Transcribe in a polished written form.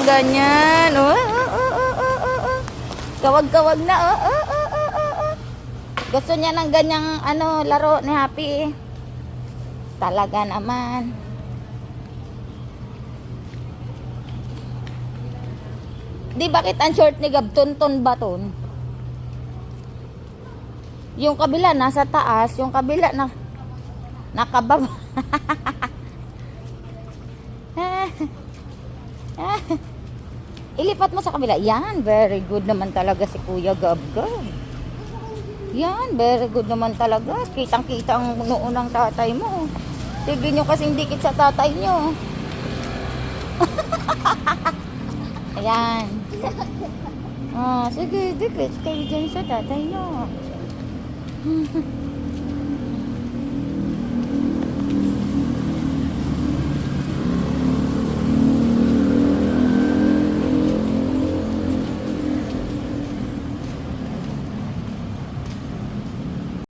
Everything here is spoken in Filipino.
ganyan. Kawag-kawag na. Gusto niya ng ganyang ano, laro ni Happy. Talaga naman. Di bakit ang short ni Gab? Tonton ba ton? Yung kabila nasa taas, yung kabila na nakababa. Ilipat mo sa kabila. Yan, very good naman talaga si Kuya Gab Gab. Yan, very good naman talaga. Kitang-kita ang noo ng tatay mo. Sige nyo kasing dikit sa tatay nyo. Ayan. Sige, dikit kayo dyan sa tatay nyo.